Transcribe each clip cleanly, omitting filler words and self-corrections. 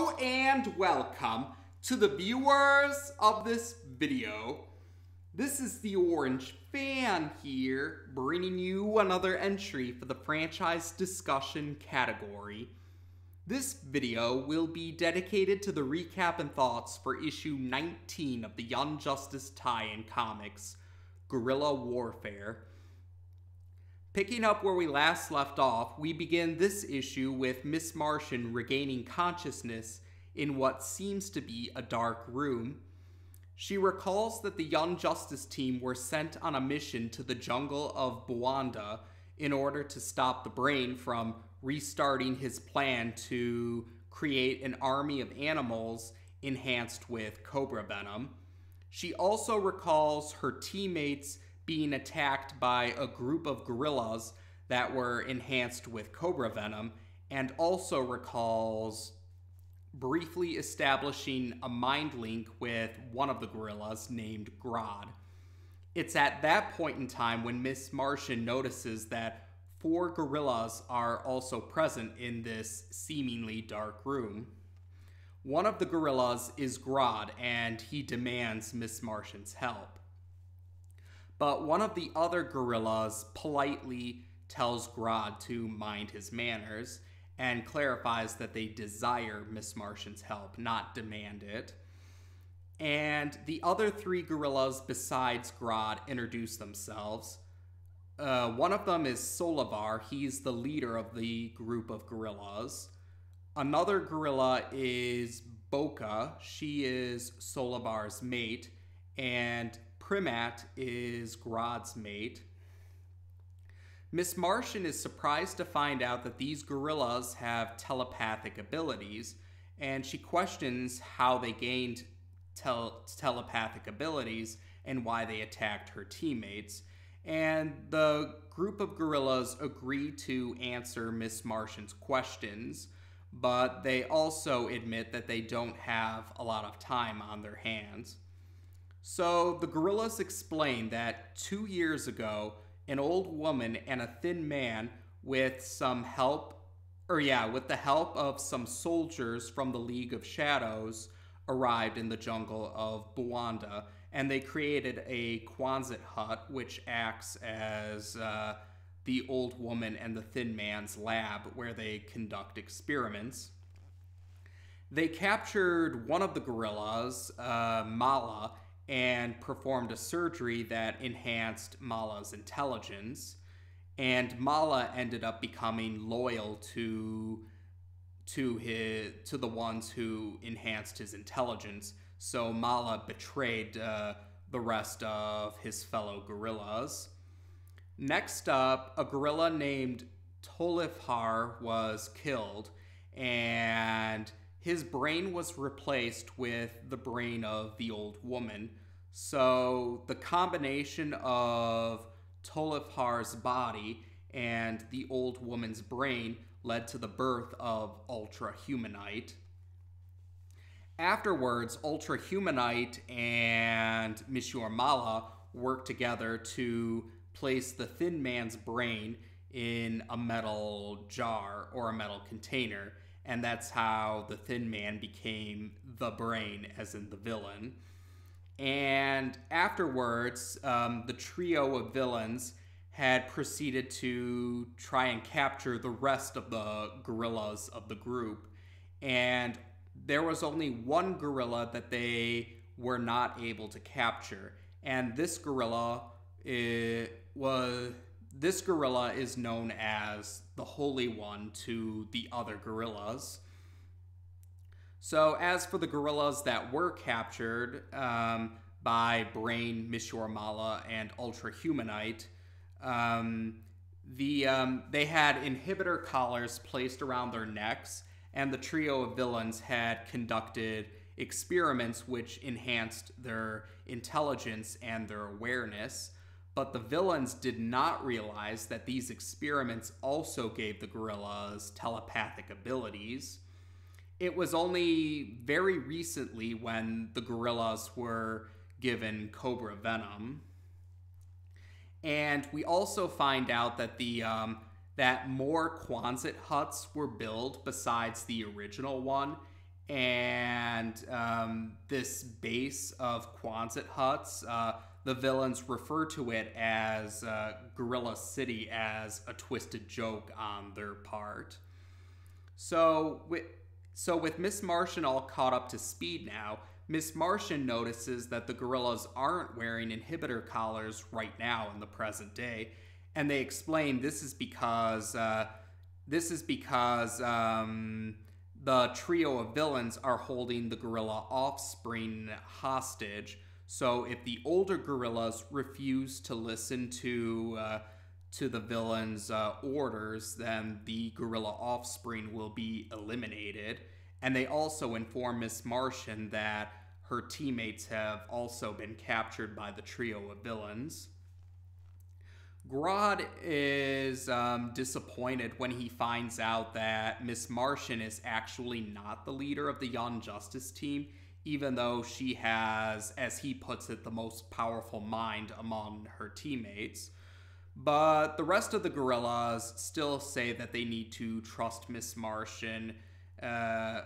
Hello and welcome to the viewers of this video. This is the Orange Fan here, bringing you another entry for the franchise discussion category. This video will be dedicated to the recap and thoughts for issue 19 of the Young Justice tie-in comics, Guerrilla Warfare. Picking up where we last left off, we begin this issue with Miss Martian regaining consciousness in what seems to be a dark room. She recalls that the Young Justice team were sent on a mission to the jungle of Bwanda in order to stop the Brain from restarting his plan to create an army of animals enhanced with Kobra-Venom. She also recalls her teammates being attacked by a group of gorillas that were enhanced with Kobra-Venom, and also recalls briefly establishing a mind link with one of the gorillas named Grodd. It's at that point in time when Miss Martian notices that 4 gorillas are also present in this seemingly dark room. One of the gorillas is Grodd, and he demands Miss Martian's help. But one of the other gorillas politely tells Grodd to mind his manners and clarifies that they desire Miss Martian's help, not demand it. And the other 3 gorillas besides Grodd introduce themselves. One of them is Solivar. He's the leader of the group of gorillas. Another gorilla is Boca. She is Solivar's mate. And Primat is Grodd's mate. Miss Martian is surprised to find out that these gorillas have telepathic abilities, and she questions how they gained telepathic abilities and why they attacked her teammates. And the group of gorillas agree to answer Miss Martian's questions, but they also admit that they don't have a lot of time on their hands. So the gorillas explain that 2 years ago, an old woman and a thin man with the help of some soldiers from the League of Shadows arrived in the jungle of Bwanda, and they created a Quonset hut which acts as the old woman and the thin man's lab where they conduct experiments. They captured one of the gorillas, Mallah, and performed a surgery that enhanced Mallah's intelligence, and Mallah ended up becoming loyal to the ones who enhanced his intelligence, so Mallah betrayed the rest of his fellow gorillas. Next up, a gorilla named Tolifhar was killed, and his brain was replaced with the brain of the old woman. So the combination of Tolifhar's body and the old woman's brain led to the birth of Ultra-Humanite. Afterwards, Ultra-Humanite and Monsieur Mallah worked together to place the thin man's brain in a metal jar or a metal container, and that's how the Thin Man became the Brain, as in the villain. And afterwards, the trio of villains had proceeded to try and capture the rest of the gorillas of the group. And there was only one gorilla that they were not able to capture. And this gorilla is known as the Holy One to the other gorillas. So as for the gorillas that were captured by Brain, Monsieur Mallah, and Ultra-Humanite, they had inhibitor collars placed around their necks, and the trio of villains had conducted experiments which enhanced their intelligence and their awareness. But the villains did not realize that these experiments also gave the gorillas telepathic abilities. It was only very recently when the gorillas were given Kobra-Venom. And we also find out that that more Quonset huts were built besides the original one, And this base of Quonset huts, the villains refer to it as Gorilla City as a twisted joke on their part. So with Miss Martian all caught up to speed now, Miss Martian notices that the gorillas aren't wearing inhibitor collars right now in the present day, and they explain this is because the trio of villains are holding the gorilla offspring hostage. So if the older gorillas refuse to listen to the villains' orders, then the gorilla offspring will be eliminated. And they also inform Miss Martian that her teammates have also been captured by the trio of villains. Grodd is disappointed when he finds out that Miss Martian is actually not the leader of the Young Justice team, even though she has, as he puts it, the most powerful mind among her teammates. But the rest of the gorillas still say that they need to trust Miss Martian. And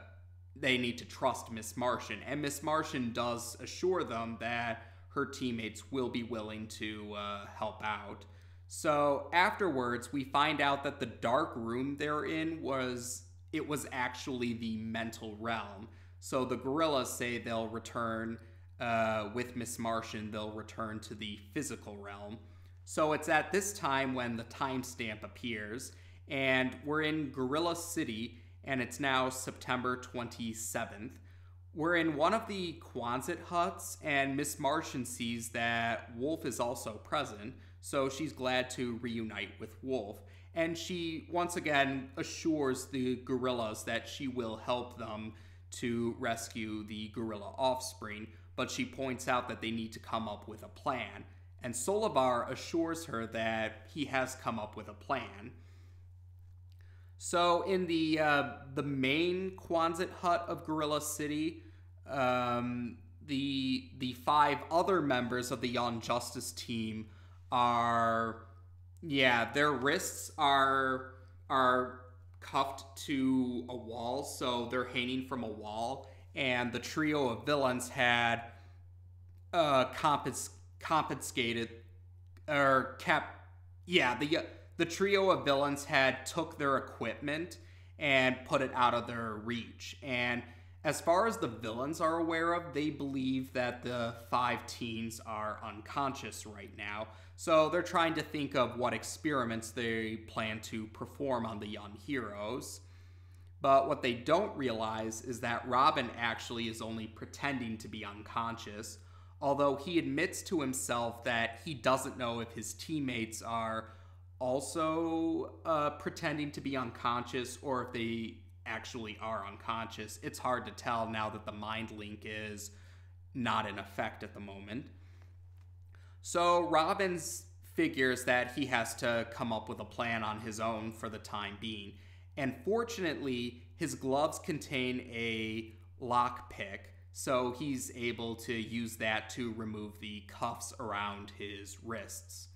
Miss Martian does assure them that her teammates will be willing to help out. So afterwards, we find out that the dark room they're in was actually the mental realm. So the gorillas say they'll return with Miss Martian. They'll return to the physical realm. So it's at this time when the timestamp appears, and we're in Gorilla City, and it's now September 27th. We're in one of the Quonset huts, and Miss Martian sees that Wolf is also present, so she's glad to reunite with Wolf. And she once again assures the gorillas that she will help them to rescue the gorilla offspring, but she points out that they need to come up with a plan. And Solovar assures her that he has come up with a plan. So in the main Quonset hut of Gorilla City, the 5 other members of the Young Justice team their wrists are cuffed to a wall, so they're hanging from a wall, and the trio of villains had the trio of villains had took their equipment and put it out of their reach. And as far as the villains are aware of, they believe that the 5 teens are unconscious right now. So they're trying to think of what experiments they plan to perform on the young heroes. But what they don't realize is that Robin actually is only pretending to be unconscious, although he admits to himself that he doesn't know if his teammates are also pretending to be unconscious or if they actually are unconscious. It's hard to tell now that the mind link is not in effect at the moment. So Robin figures that he has to come up with a plan on his own for the time being. And fortunately, his gloves contain a lockpick, so he's able to use that to remove the cuffs around his wrists.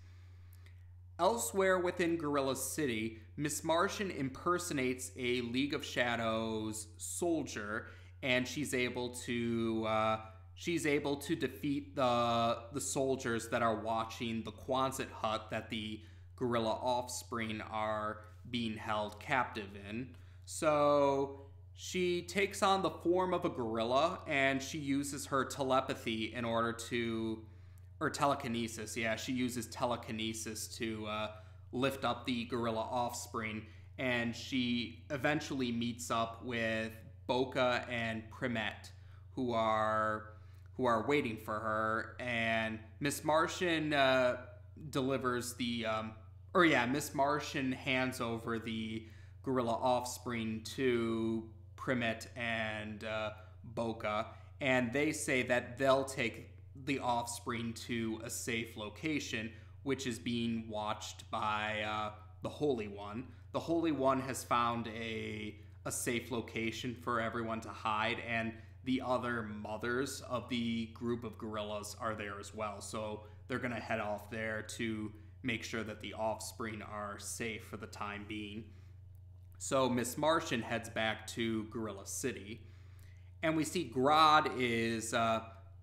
Elsewhere within Gorilla City, Miss Martian impersonates a League of Shadows soldier, and she's able to defeat the soldiers that are watching the Quonset hut that the gorilla offspring are being held captive in. So she takes on the form of a gorilla, and she uses her telepathy in order to... or telekinesis, she uses telekinesis to lift up the gorilla offspring, and she eventually meets up with Boca and Primet, who are waiting for her, and Miss Martian Miss Martian hands over the gorilla offspring to Primet and Boca, and they say that they'll take the offspring to a safe location, which is being watched by the Holy One. The Holy One has found a safe location for everyone to hide, and the other mothers of the group of gorillas are there as well. So they're going to head off there to make sure that the offspring are safe for the time being. So Miss Martian heads back to Gorilla City. And we see Grodd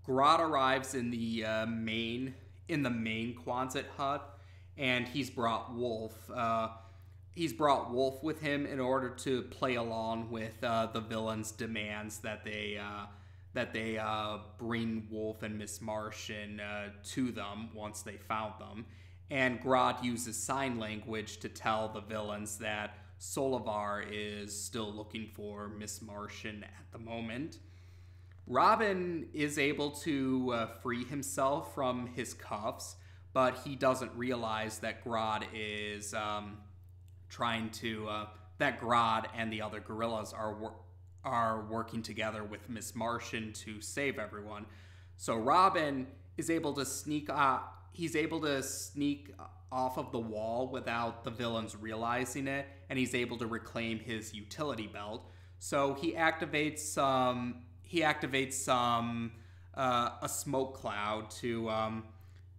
arrives in the main Quonset hut, and he's brought Wolf. He's brought Wolf with him in order to play along with the villains' demands that they bring Wolf and Miss Martian to them once they found them. And Grodd uses sign language to tell the villains that Solivar is still looking for Miss Martian at the moment. Robin is able to free himself from his cuffs, but he doesn't realize that Grodd is that Grodd and the other gorillas are working together with Miss Martian to save everyone. So Robin is able to sneak he's able to sneak off of the wall without the villains realizing it, and he's able to reclaim his utility belt. So he activates a smoke cloud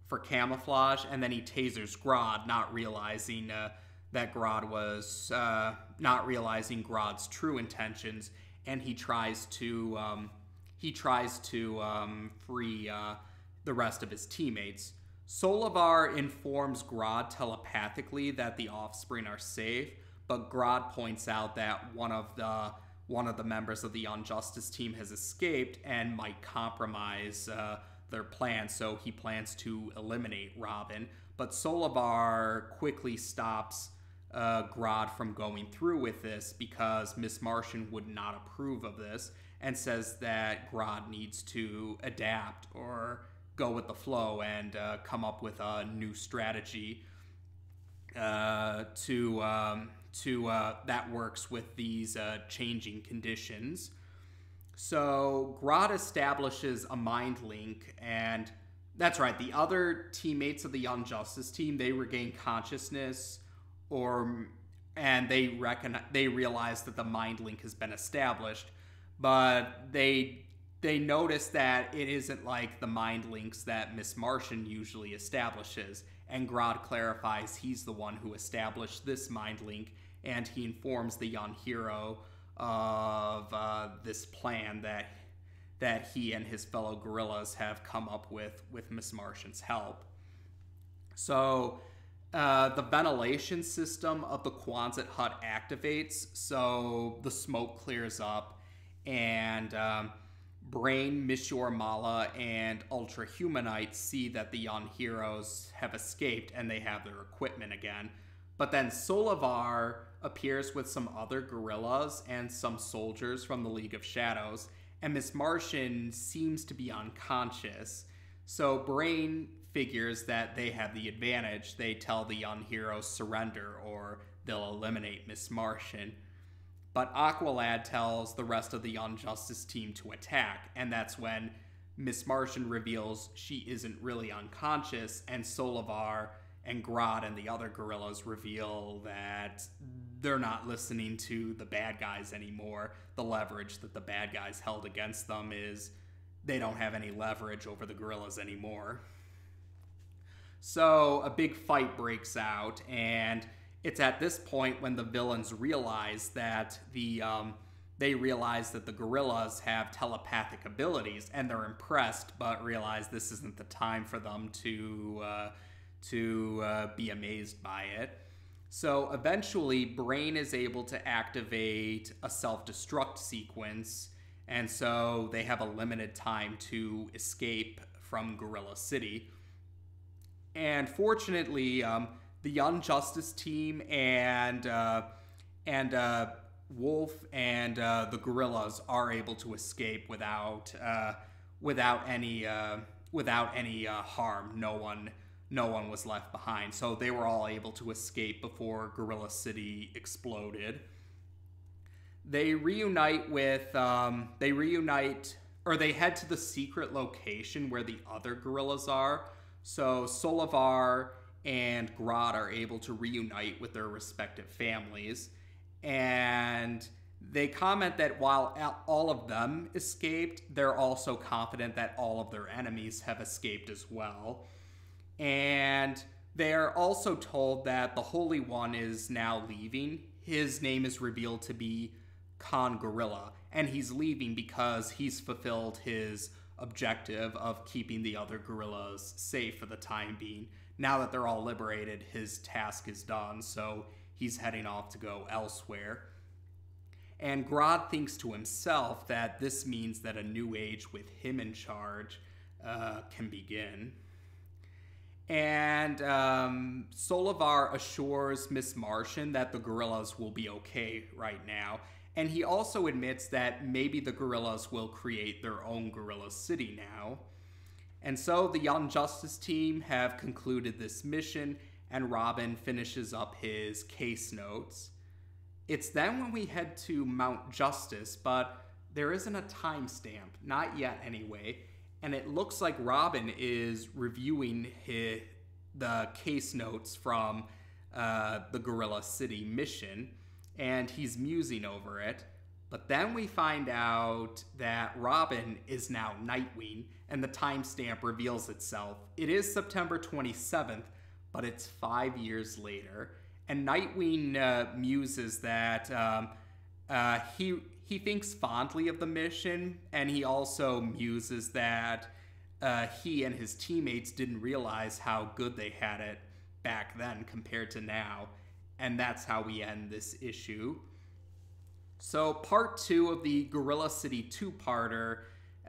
for camouflage, and then he tasers Grodd, not realizing Grodd's true intentions, and he tries to free the rest of his teammates. Solivar informs Grodd telepathically that the offspring are safe, but Grodd points out that one of the members of the Injustice team has escaped and might compromise their plan, so he plans to eliminate Robin. But Solivar quickly stops Grodd from going through with this because Miss Martian would not approve of this and says that Grodd needs to adapt or go with the flow and come up with a new strategy that works with these changing conditions. So Grodd establishes a mind link, and that's right, the other teammates of the Injustice team, they regain consciousness, and they realize that the mind link has been established, but they notice that it isn't like the mind links that Miss Martian usually establishes, and Grodd clarifies he's the one who established this mind link, and he informs the young hero of this plan that he and his fellow gorillas have come up with Miss Martian's help. So the ventilation system of the Quonset hut activates, so the smoke clears up, and Brain, Monsieur Mallah, and Ultra-Humanite see that the young heroes have escaped and they have their equipment again. But then Solivar appears with some other gorillas and some soldiers from the League of Shadows, and Miss Martian seems to be unconscious. So Brain figures that they have the advantage. They tell the young heroes surrender or they'll eliminate Miss Martian. But Aqualad tells the rest of the Injustice team to attack, and that's when Miss Martian reveals she isn't really unconscious, and Solivar and Grodd and the other gorillas reveal that they're not listening to the bad guys anymore. The leverage that the bad guys held against them is they don't have any leverage over the gorillas anymore. So a big fight breaks out, and it's at this point when the villains realize that the gorillas have telepathic abilities, and they're impressed, but realize this isn't the time for them to be amazed by it. So eventually, Brain is able to activate a self-destruct sequence, and so they have a limited time to escape from Gorilla City. And fortunately, the Injustice team and Wolf and the gorillas are able to escape without any harm. No one was left behind, so they were all able to escape before Gorilla City exploded. They reunite they head to the secret location where the other gorillas are. So Solivar and Grodd are able to reunite with their respective families, and they comment that while all of them escaped, they're also confident that all of their enemies have escaped as well. And they're also told that the Holy One is now leaving. His name is revealed to be Khan gorilla, and he's leaving because he's fulfilled his objective of keeping the other gorillas safe for the time being. Now that they're all liberated, his task is done, so he's heading off to go elsewhere. And Grodd thinks to himself that this means that a new age with him in charge can begin. And Solivar assures Miss Martian that the gorillas will be okay right now. And he also admits that maybe the gorillas will create their own gorilla city now. And so the Young Justice team have concluded this mission, and Robin finishes up his case notes. It's then when we head to Mount Justice, but there isn't a timestamp, not yet anyway, and it looks like Robin is reviewing the case notes from the Gorilla City mission, and he's musing over it. But then we find out that Robin is now Nightwing, and the timestamp reveals itself. It is September 27th, but it's 5 years later. And Nightwing muses that he thinks fondly of the mission, and he also muses that he and his teammates didn't realize how good they had it back then compared to now. And that's how we end this issue. So part 2 of the Gorilla City 2-parter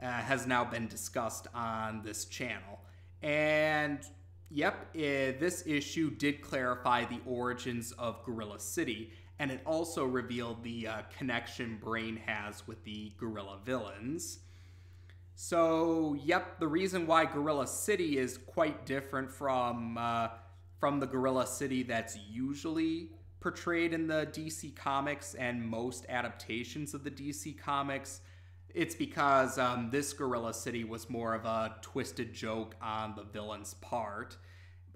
has now been discussed on this channel. And yep, this issue did clarify the origins of Gorilla City, and it also revealed the connection Brain has with the gorilla villains. So yep, the reason why Gorilla City is quite different from the Gorilla City that's usually portrayed in the DC Comics and most adaptations of the DC Comics, it's because this Gorilla City was more of a twisted joke on the villain's part.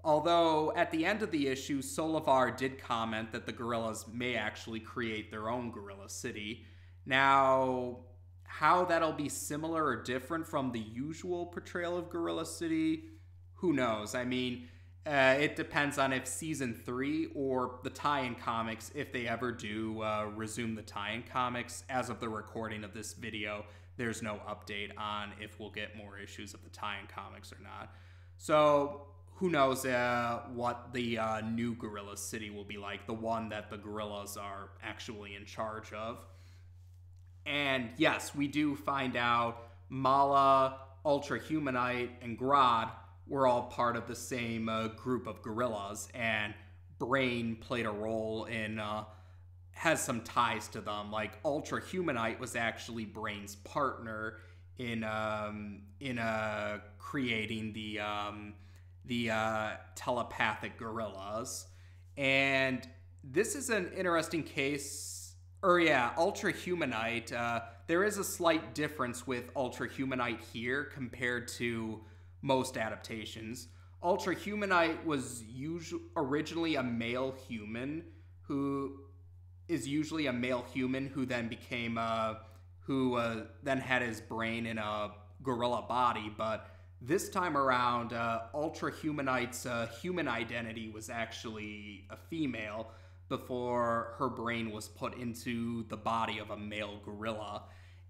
Although, at the end of the issue, Solivar did comment that the gorillas may actually create their own Gorilla City. Now, how that'll be similar or different from the usual portrayal of Gorilla City, who knows? I mean, it depends on if Season 3 or the tie-in comics, if they ever do resume the tie-in comics. As of the recording of this video, there's no update on if we'll get more issues of the tie-in comics or not. So who knows what the new Gorilla City will be like, the one that the gorillas are actually in charge of. And yes, we do find out Mallah, Ultra-Humanite, and Grodd were all part of the same group of gorillas, and Brain played a role in, has some ties to them. Like, Ultra-Humanite was actually Brain's partner in creating the telepathic gorillas. And this is an interesting case. Ultra-Humanite, there is a slight difference with Ultra-Humanite here compared to most adaptations. Ultra-Humanite was originally a male human who then became who then had his brain in a gorilla body. But this time around, Ultra-Humanite's human identity was actually a female before her brain was put into the body of a male gorilla.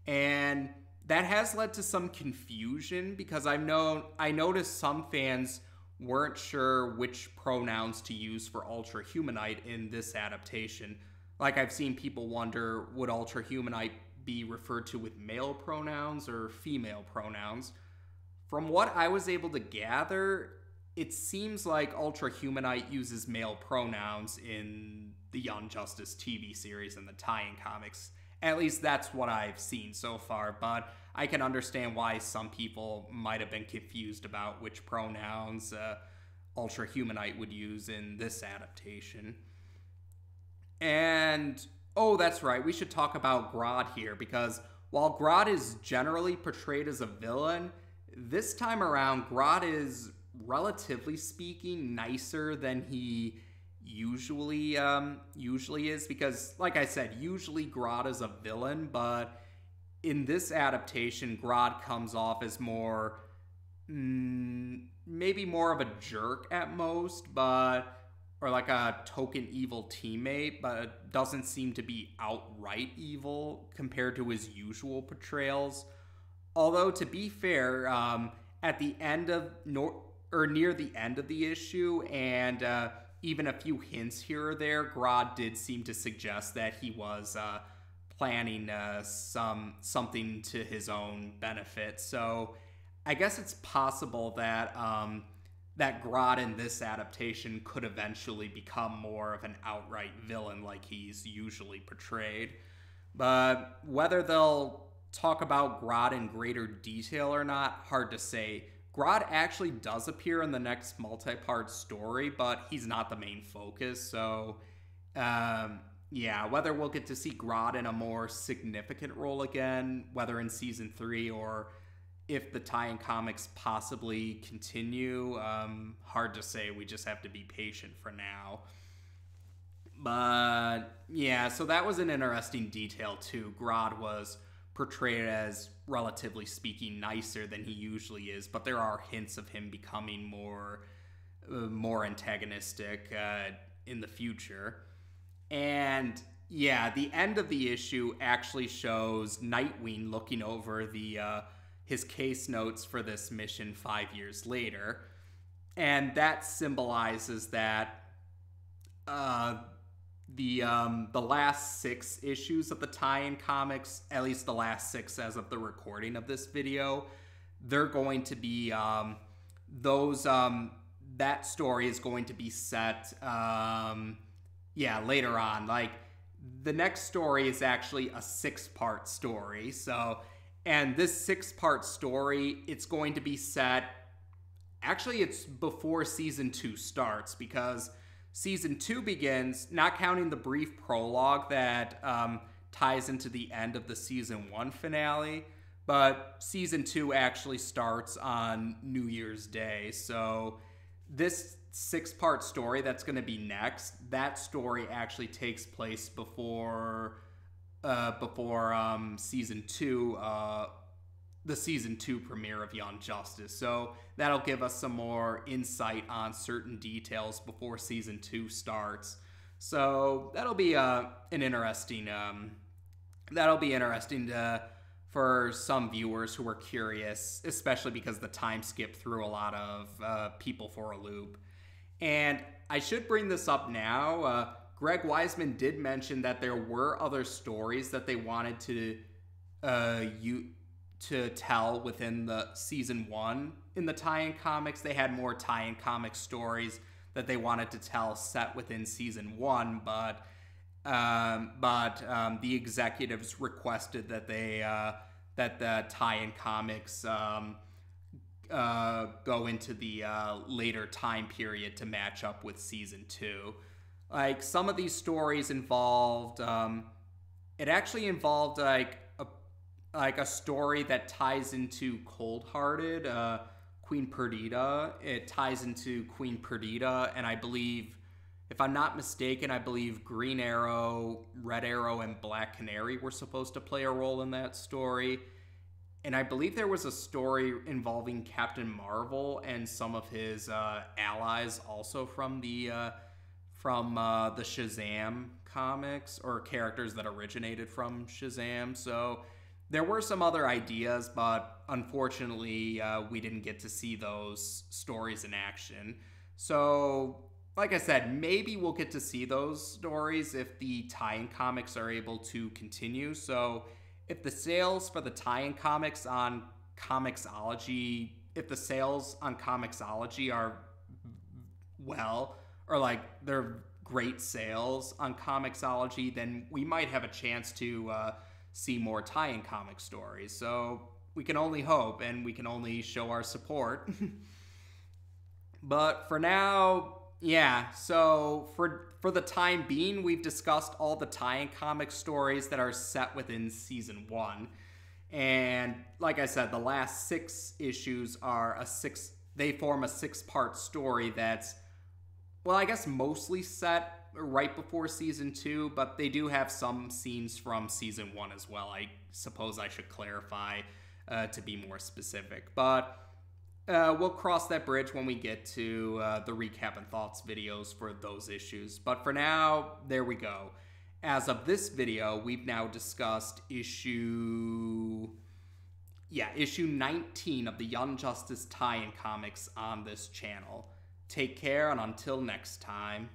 And that has led to some confusion because I noticed some fans weren't sure which pronouns to use for Ultra-Humanite in this adaptation. Like, I've seen people wonder, would Ultra-Humanite be referred to with male pronouns or female pronouns? From what I was able to gather, it seems like Ultra-Humanite uses male pronouns in the Young Justice TV series and the tie-in comics. At least that's what I've seen so far, but I can understand why some people might have been confused about which pronouns Ultra-Humanite would use in this adaptation. And, oh, that's right, we should talk about Grodd here, because while Grodd is generally portrayed as a villain, this time around, Grodd is, relatively speaking, nicer than he usually is, because, like I said, usually Grodd is a villain, but in this adaptation, Grodd comes off as maybe more of a jerk at most, but or like a token evil teammate, but doesn't seem to be outright evil compared to his usual portrayals. Although, to be fair, at the end of near the end of the issue, and even a few hints here or there, Grodd did seem to suggest that he was planning something to his own benefit. So I guess it's possible that that Grodd in this adaptation could eventually become more of an outright villain like he's usually portrayed. But whether they'll talk about Grodd in greater detail or not, hard to say. Grodd actually does appear in the next multi-part story, but he's not the main focus. So, yeah, whether we'll get to see Grodd in a more significant role again, whether in Season 3 or if the tie-in comics possibly continue, hard to say. We just have to be patient for now. But, yeah, so that was an interesting detail, too. Grodd was portrayed as, relatively speaking, nicer than he usually is, but there are hints of him becoming more antagonistic in the future. And yeah, the end of the issue actually shows Nightwing looking over his case notes for this mission 5 years later, and that symbolizes that the last 6 issues of the tie-in comics, at least the last 6 as of the recording of this video, they're going to be that story is going to be set later on. Like, the next story is actually a 6-part story. So, and this 6-part story, it's going to be set, actually it's before Season 2 starts, because Season 2 begins, not counting the brief prologue that ties into the end of the Season 1 finale, but Season 2 actually starts on New Year's Day. So this 6-part story that's going to be next, that story actually takes place before Season 2, the Season 2 premiere of Young Justice. So that'll give us some more insight on certain details before Season 2 starts. So that'll be interesting for some viewers who are curious, especially because the time skip threw a lot of people for a loop. And I should bring this up now. Greg Weisman did mention that there were other stories that they wanted to tell within the Season 1 in the tie-in comics. They had more tie-in comic stories that they wanted to tell set within Season 1, but the executives requested that that the tie-in comics go into the later time period to match up with Season 2. Like, some of these stories involved, it actually involved like a story that ties into Cold-Hearted, Queen Perdita. It ties into Queen Perdita, and I believe, if I'm not mistaken, I believe Green Arrow, Red Arrow, and Black Canary were supposed to play a role in that story. And I believe there was a story involving Captain Marvel and some of his allies, also from the Shazam comics, or characters that originated from Shazam. So there were some other ideas, but unfortunately, we didn't get to see those stories in action. So, like I said, maybe we'll get to see those stories if the tie-in comics are able to continue. So if the sales for the tie-in comics on Comixology, if the sales on Comixology are or like they're great sales on Comixology, then we might have a chance to see more tie-in comic stories. So we can only hope, and we can only show our support. But for now, yeah, so for the time being, we've discussed all the tie-in comic stories that are set within Season 1. And like I said, the last 6 issues are they form a 6-part story that's, well, I guess mostly set right before Season 2, but they do have some scenes from Season 1 as well. I suppose I should clarify to be more specific. But We'll cross that bridge when we get to the recap and thoughts videos for those issues. But for now, there we go. As of this video, we've now discussed issue 19 of the Young Justice tie-in comics on this channel. Take care, and until next time.